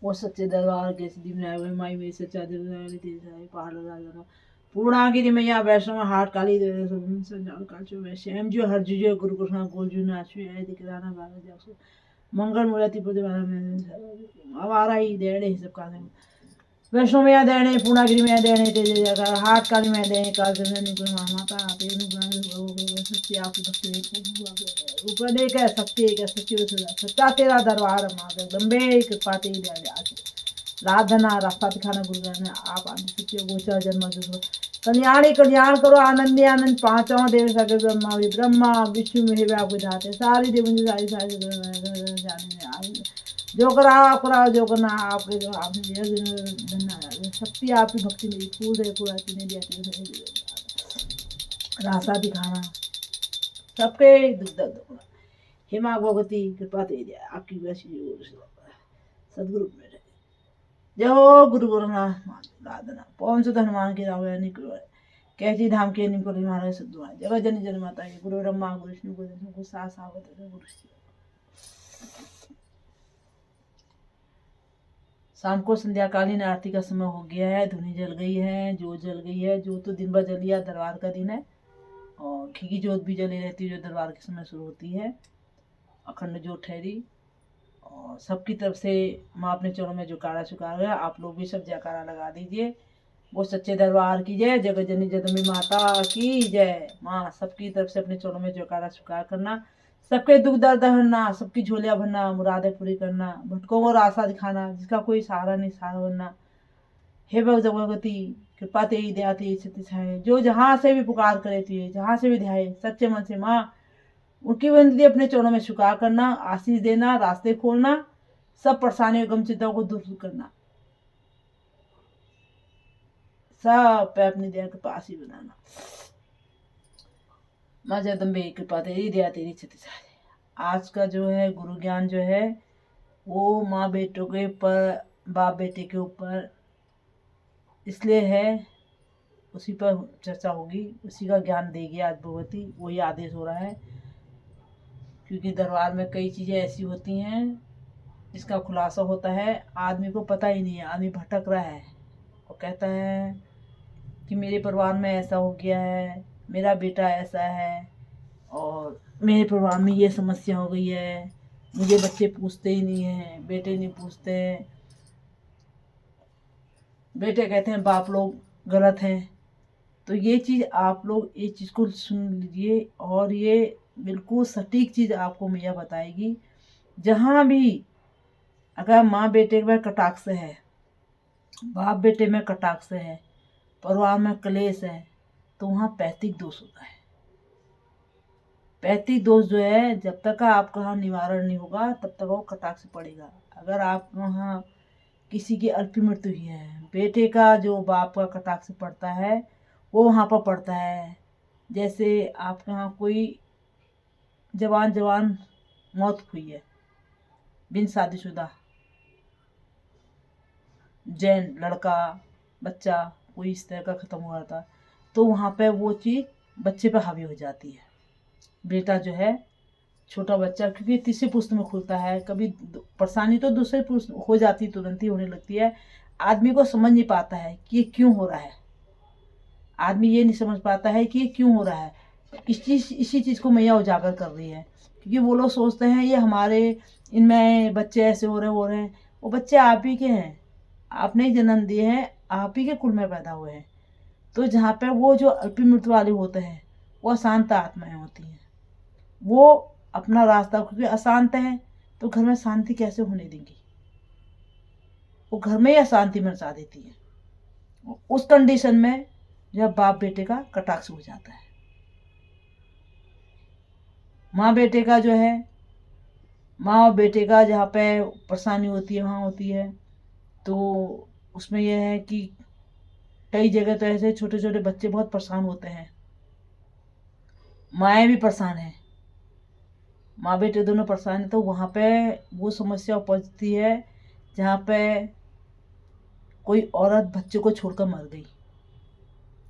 वो सच्चे दरबार के सिद्धि विनायक हुए माई में सच्चा दरबार पहाड़ लगा पूर्णागिरि मैया वैष्णव हाट काली संजान काचो वैश्य एम जो हर जुजो गुरु कृष्णा गोल जू नाचू है दिखराना बारा जासो मंगल मूर्ति पुत्र वाला में अब आ रहा ही देड़े ही सब का वैष्णो मैया देने पूर्णागिरि मैया देने तेज जगह हाट काली मैया देने काल चंद्र कोई माता आप सच्ची आपकी भक्ति ऊपर देख है सच्ची एक सच्ची सच्चा तेरा दरबार माँ जगदम्बे कृपा तेरी राधना रास्ता दिखाना गुरु ने आप आदि सच्चे गोचर जन्म कल्याणी कल्याण करो आनंदी आनंद पांचों देव सगे ब्रह्मा ब्रह्मा विष्णु में आप बुझाते सारी देव सारी सारी जाने जो करा आप करा जो करना आपके जो आपने शक्ति आपकी भक्ति मेरी फूल है पूरा ने दिया रास्ता दिखाना सबके दुख दर्द हेमा भगवती कृपा दे दिया आपकी वैसी सदगुरु में जय हो गुरु गोरखनाथ राधना पवन सुत हनुमान की राव कैची धाम के निम को महाराज सद्दुआ जगत जननी जन माता के गुरु ब्रह्मा गुरु विष्णु गुरु सावत गुरु शाम को संध्याकालीन आरती का समय हो गया है। धुनी जल गई है, जोत जल गई है। जोत तो दिन भर जली है, दरबार का दिन है और घी की जोत भी जली रहती है जो दरबार के समय शुरू होती है। अखंड जोत ठहरी और सबकी तरफ से माँ अपने चरणों में जयकारा चुका गया। आप लोग भी सब जयकारा लगा दीजिए। वो सच्चे दरबार की जय, जगत जननी जगदम्बे माता की जय। माँ सबकी तरफ से अपने चरणों में जयकारा चुका करना, सबके दुख दर्द हरना, सबकी झोलियां भरना, मुरादें पूरी करना, भटकों को रास्ता दिखाना, जिसका कोई सहारा नहीं सहारा बनना। हे भगवती कृपा तेरी दया तेरी सत्य छाए, जो जहाँ से भी पुकार करे तुझे, जहाँ से भी ध्याए सच्चे मन से माँ उनकी बंदगी अपने चरणों में स्वीकार करना, आशीष देना, रास्ते खोलना, सब परेशानियों गम चिंताओं को दूर करना, सब पे अपनी दया के पास ही बनाना। माँ जगदम्बे कृपा तेरी दया तेरी सत्य छाए। आज का जो है गुरु ज्ञान जो है वो माँ बेटों के ऊपर, बाप बेटे के ऊपर इसलिए है, उसी पर चर्चा होगी, उसी का ज्ञान देगी आज भगवती। वही आदेश हो रहा है क्योंकि दरबार में कई चीज़ें ऐसी होती हैं जिसका खुलासा होता है, आदमी को पता ही नहीं है। आदमी भटक रहा है और कहता है कि मेरे परिवार में ऐसा हो गया है, मेरा बेटा ऐसा है और मेरे परिवार में ये समस्या हो गई है, मुझे बच्चे पूछते ही नहीं हैं, बेटे नहीं पूछते हैं, बेटे कहते हैं बाप लोग गलत हैं। तो ये चीज़ आप लोग इस चीज़ को सुन लीजिए और ये बिल्कुल सटीक चीज़ आपको मैया बताएगी। जहाँ भी अगर माँ बेटे में कटाक्ष है, बाप बेटे में कटाक्ष है, परिवार में क्लेश है, तो वहाँ पैतृक दोष होता है। पैतृक दोष जो है जब तक आपका वहाँ निवारण नहीं होगा तब तक वो कटाक्ष पड़ेगा। अगर आप वहाँ किसी की अल्पी मृत्यु हुई है, बेटे का जो बाप का कटाक्ष पड़ता है वो वहाँ पर पड़ता है। जैसे आपके यहाँ कोई जवान मौत हुई है, बिन शादीशुदा जैन लड़का बच्चा कोई इस तरह का ख़त्म हुआ था, तो वहाँ पे वो चीज़ बच्चे पे हावी हो जाती है। बेटा जो है छोटा बच्चा, क्योंकि तीसरे पुष्ट में खुलता है, कभी परेशानी तो दूसरे पुष्ट हो जाती, तुरंत ही होने लगती है। आदमी को समझ नहीं पाता है कि ये क्यों हो रहा है, आदमी ये नहीं समझ पाता है कि ये क्यों हो रहा है। इसी चीज़ को मैया उजागर कर रही है, क्योंकि वो लोग सोचते हैं ये हमारे इनमें बच्चे ऐसे हो रहे हैं। वो बच्चे आप ही के हैं, आपने ही जन्म दिए हैं, आप ही के कुल में पैदा हुए हैं। तो जहाँ पे वो जो अल्पी मृत्यु वाले होते हैं वो अशांत आत्माएं होती हैं, वो अपना रास्ता, क्योंकि अशांत है तो घर में शांति कैसे होने देंगी, वो घर में ही अशांति मचा देती है। उस कंडीशन में जब बाप बेटे का कटाक्ष हो जाता है, माँ बेटे का जो है, माँ और बेटे का जहाँ पे परेशानी होती है वहाँ होती है। तो उसमें यह है कि कई जगह तो ऐसे छोटे छोटे बच्चे बहुत परेशान होते हैं, माएँ भी परेशान हैं, माँ बेटे दोनों परेशान हैं। तो वहाँ पे वो समस्या उपजती है जहाँ पे कोई औरत बच्चे को छोड़कर मर गई,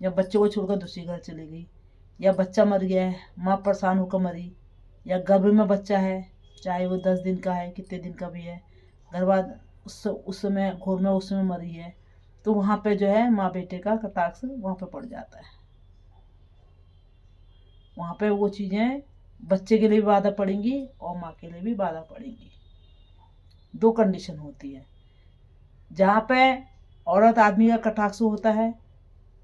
या बच्चे को छोड़कर दूसरी घर चली गई, या बच्चा मर गया है, माँ परेशान होकर मरी, या गर्भ में बच्चा है, चाहे वो 10 दिन का है, कितने दिन का भी है, घर बाद उस समय घोर में उस समय मरी है, तो वहाँ पे जो है माँ बेटे का कटाक्ष वहाँ पे पड़ जाता है। वहाँ पे वो चीज़ें बच्चे के लिए भी बाधा पड़ेंगी और माँ के लिए भी बाधा पड़ेंगी। दो कंडीशन होती है। जहाँ पे औरत आदमी का कटाक्ष होता है,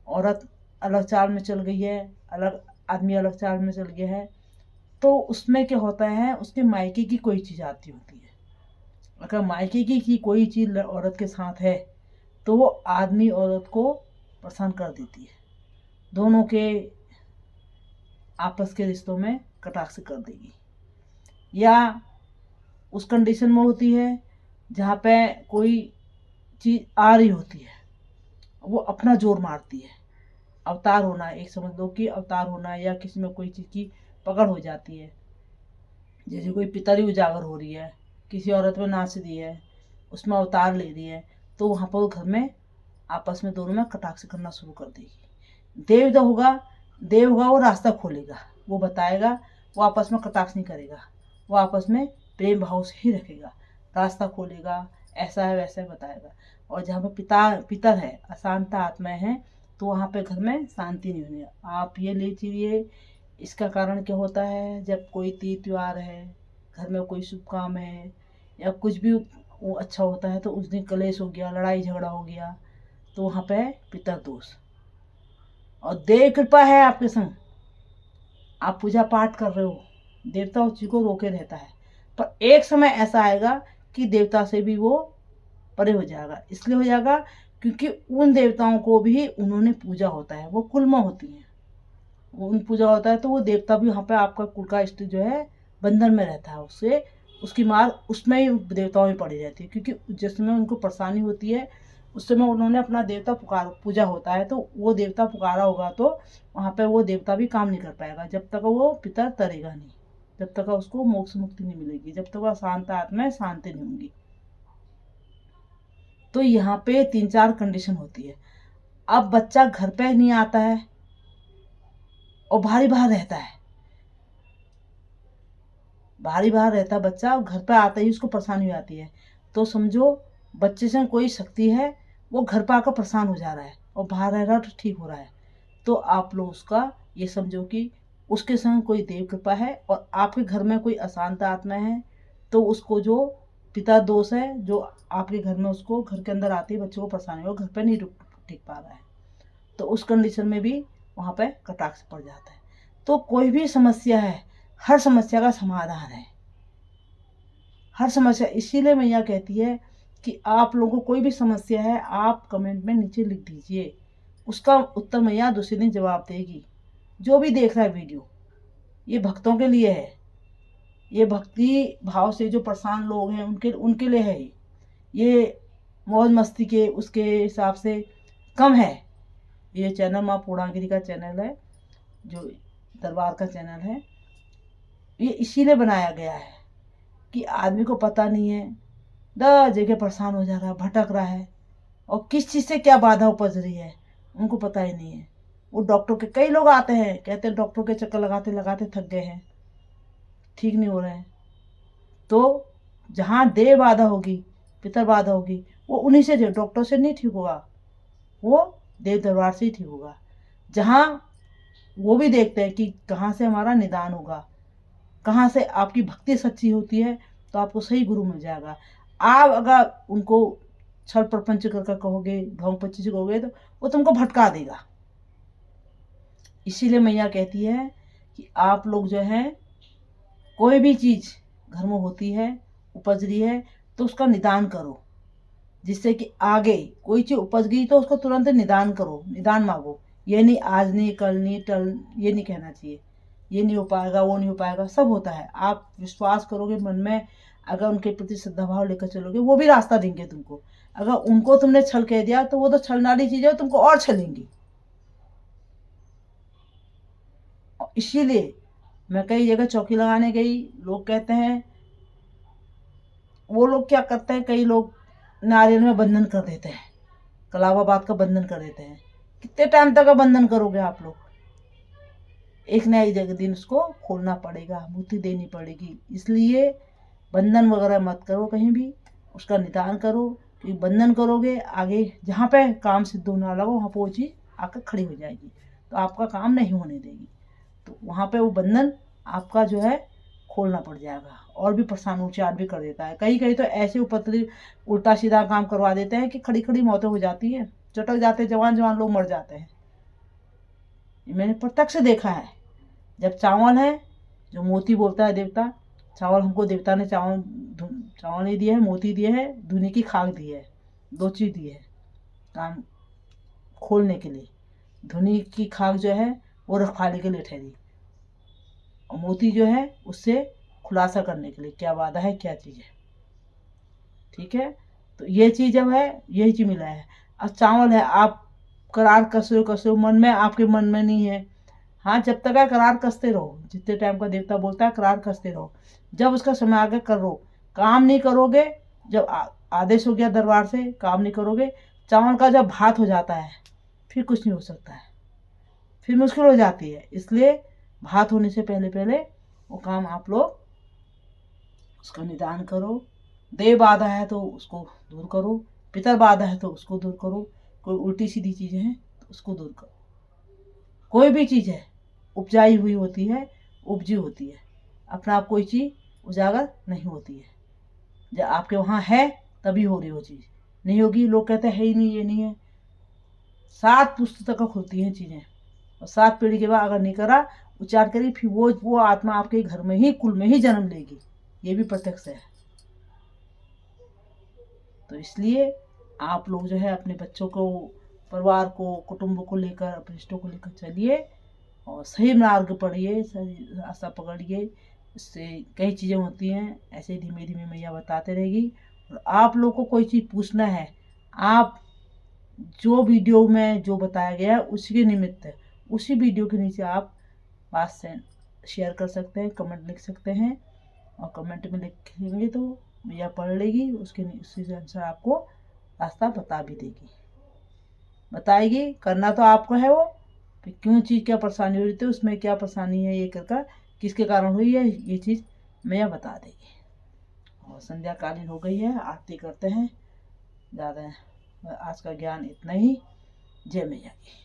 औरत अलग चाल में चल गई है, अलग आदमी अलग चाल में चल गया है, तो उसमें क्या होता है, उसके मायके की कोई चीज़ आती होती है। अगर मायके की कोई चीज़ औरत के साथ है तो वो आदमी औरत को परेशान कर देती है, दोनों के आपस के रिश्तों में कटाक्ष कर देगी। या उस कंडीशन में होती है जहाँ पे कोई चीज़ आ रही होती है, वो अपना जोर मारती है। अवतार होना, एक समझ लो कि अवतार होना, या किसी में कोई चीज़ की पकड़ हो जाती है। जैसे कोई पितरी उजागर हो रही है, किसी औरत में नाच रही है, उसमें अवतार ले रही है, तो वहाँ पर वो घर में आपस में दोनों में कटाक्ष करना शुरू कर देगी। देव होगा वो रास्ता खोलेगा, वो बताएगा, वो आपस में कटाक्ष नहीं करेगा, वो आपस में प्रेम भाव से ही रखेगा, रास्ता खोलेगा, ऐसा है वैसा है बताएगा। और जहाँ पर पितर है, अशांत आत्माएं हैं, तो वहाँ पे घर में शांति नहीं होनी। आप ये ले चलिए, इसका कारण क्या होता है, जब कोई तीज त्योहार है, घर में कोई शुभ काम है, या कुछ भी वो अच्छा होता है, तो उस दिन कलेश हो गया, लड़ाई झगड़ा हो गया, तो वहाँ पे है पितर दोष। और देव कृपा है आपके संग, आप पूजा पाठ कर रहे हो, देवता उस चीज को रोके रहता है, पर एक समय ऐसा आएगा कि देवता से भी वो परे हो जाएगा। इसलिए हो जाएगा क्योंकि उन देवताओं को भी उन्होंने पूजा होता है, वो कुल में होती हैं, उन पूजा होता है, तो वो देवता भी वहाँ पे आपका कुल का इष्ट जो है बंधन में रहता है, उससे उसकी मार उसमें ही देवताओं में पड़ी रहती है। क्योंकि जिस समय उनको परेशानी होती है उस समय उन्होंने अपना देवता पूजा होता है, तो वो देवता पुकारा होगा, तो वहाँ पे वो देवता भी काम नहीं कर पाएगा जब तक वो पितर तरेगा नहीं, जब तक उसको मोक्ष मुक्ति नहीं मिलेगी, जब तक वह शांत आत्मा शांति नहीं होंगी। तो यहाँ पे 3-4 कंडीशन होती है। अब बच्चा घर पे नहीं आता है और भारी बाहर रहता है, बच्चा, और घर पे आता ही उसको परेशानी हो जाती है, तो समझो बच्चे से कोई शक्ति है, वो घर पे आकर परेशान हो जा रहा है और बाहर रह रहा है तो ठीक हो रहा है। तो आप लोग उसका ये समझो कि उसके संग कोई देव कृपा है, और आपके घर में कोई अशांत आत्मा है, तो उसको जो पिता दोष है, जो आपके घर में उसको घर के अंदर आते ही बच्चे को परेशानी हो, घर पे नहीं टिक पा रहा है, तो उस कंडीशन में भी वहाँ पे कटाक्ष पड़ जाता है। तो कोई भी समस्या है, हर समस्या का समाधान है, हर समस्या। इसीलिए मैया कहती है कि आप लोगों को कोई भी समस्या है, आप कमेंट में नीचे लिख दीजिए, उसका उत्तर मैया दूसरे दिन जवाब देगी। जो भी देख रहा है वीडियो, ये भक्तों के लिए है, ये भक्ति भाव से जो परेशान लोग हैं उनके लिए है। ये मौज मस्ती के उसके हिसाब से कम है। ये चैनल माँ पूर्णागिरी का चैनल है, जो दरबार का चैनल है, ये इसीलिए बनाया गया है कि आदमी को पता नहीं है, 10 जगह परेशान हो जा रहा है, भटक रहा है, और किस चीज़ से क्या बाधा उपज रही है उनको पता ही नहीं है। वो डॉक्टर के कई लोग आते हैं, कहते हैं डॉक्टर के चक्कर लगाते लगाते थक गए हैं, ठीक नहीं हो रहे हैं। तो जहाँ देह बाधा होगी, पितर बाधा होगी, वो उन्हीं से, डॉक्टर से नहीं ठीक होगा, वो देव दरबार से ही ठीक होगा। जहाँ वो भी देखते हैं कि कहाँ से हमारा निदान होगा, कहाँ से आपकी भक्ति सच्ची होती है, तो आपको सही गुरु मिल जाएगा। आप अगर उनको छल प्रपंच कर कहोगे, ढोंग पच्ची से कहोगे, तो वो तुमको भटका देगा। इसीलिए मैया कहती है कि आप लोग जो है, कोई भी चीज़ घर में होती है, उपज रही है, तो उसका निदान करो, जिससे कि आगे कोई चीज़ उपज गई तो उसको तुरंत निदान करो, निदान मांगो। ये नहीं आज नहीं, कल नहीं, ये नहीं कहना चाहिए, ये नहीं हो पाएगा, वो नहीं हो पाएगा, सब होता है। आप विश्वास करोगे मन में, अगर उनके प्रति श्रद्धा भाव लेकर चलोगे, वो भी रास्ता देंगे तुमको। अगर उनको तुमने छल कह दिया तो वो तो छलनारी चीज़ है, तुमको और छलेंगी। इसीलिए मैं कई जगह चौकी लगाने गई, लोग कहते हैं, वो लोग क्या करते हैं, कई लोग नारियल में बंधन कर देते हैं, कलावाबाद का बंधन कर देते हैं। कितने टाइम तक का बंधन करोगे आप लोग? एक ना एक दिन उसको खोलना पड़ेगा, मुक्ति देनी पड़ेगी। इसलिए बंधन वगैरह मत करो कहीं भी, उसका निदान करो, कि बंधन करोगे आगे जहाँ पे काम सिद्ध होने वाला हो वहाँ पर वो चीज़ आकर खड़ी हो जाएगी, तो आपका काम नहीं होने देगी। तो वहाँ पे वो बंधन आपका जो है खोलना पड़ जाएगा, और भी परेशान उचार भी कर देता है। कहीं कहीं तो ऐसे उपद्रवी उल्टा सीधा काम करवा देते हैं कि खड़ी खड़ी मौतें हो जाती है, चटक जाते हैं, जवान जवान लोग मर जाते हैं। ये मैंने प्रत्यक्ष देखा है। जब चावल है, जो मोती बोलता है देवता, चावल हमको देवता ने चावल नहीं दिया है, मोती दिए है, धुनी की खाक दी है, 2 चीज़ दी है काम खोलने के लिए। धुनी की खाक जो है वो रखवाली के लिए ठहरी, और मोती जो है उससे खुलासा करने के लिए क्या वादा है, क्या चीज़ है। ठीक है, तो ये चीज़ जब है, यही चीज़ मिला है। अब चावल है, आप करार कसे हो, मन में, आपके मन में नहीं है। हाँ, जब तक है करार कसते रहो, जितने टाइम का देवता बोलता है करार कसते रहो। जब उसका समय आगे करो, काम नहीं करोगे, जब आदेश हो गया दरबार से, काम नहीं करोगे, चावल का जब भात हो जाता है फिर कुछ नहीं हो सकता है, फिर मुश्किल हो जाती है। इसलिए भात होने से पहले पहले वो काम आप लोग उसका निदान करो। देव बाधा है तो उसको दूर करो, पितर बाधा है तो उसको दूर करो, कोई उल्टी सीधी चीज़ें हैं तो उसको दूर करो। कोई भी चीज़ है उपजाई हुई होती है, उपजी होती है, अपना आप कोई चीज़ उजागर नहीं होती है। जब आपके वहाँ है तभी हो रही वो चीज़, नहीं होगी लोग कहते हैं ही नहीं, ये नहीं है। 7 पुस्तक तक होती हैं चीज़ें, और 7 पीढ़ी के बाद अगर नहीं करा उच्चार करी, फिर वो आत्मा आपके घर में ही, कुल में ही जन्म लेगी। ये भी प्रत्यक्ष है। तो इसलिए आप लोग जो है अपने बच्चों को, परिवार को, कुटुंब को लेकर, अपने रिश्तों को लेकर चलिए, और सही मार्ग पढ़िए, सही रास्ता पकड़िए। इससे कई चीज़ें होती हैं, ऐसे ही धीमे धीमे मैया बताते रहेगी। और आप लोग को कोई चीज़ पूछना है, आप जो वीडियो में जो बताया गया है उसी के निमित्त, उसी वीडियो के नीचे आप बात शेयर कर सकते हैं, कमेंट लिख सकते हैं, और कमेंट में लिखेंगे तो मैया पढ़ लेगी, उसी के अनुसार आपको रास्ता बता भी देगी, बताएगी। करना तो आपको है वो, कि क्यों चीज़ क्या परेशानी हो रही थी, उसमें क्या परेशानी है, ये कर किसके कारण हुई है, ये चीज़ मैया बता देगी। और संध्या कालीन हो गई है, आरती करते हैं। ज़्यादा आज का ज्ञान इतना ही। जय मैया की।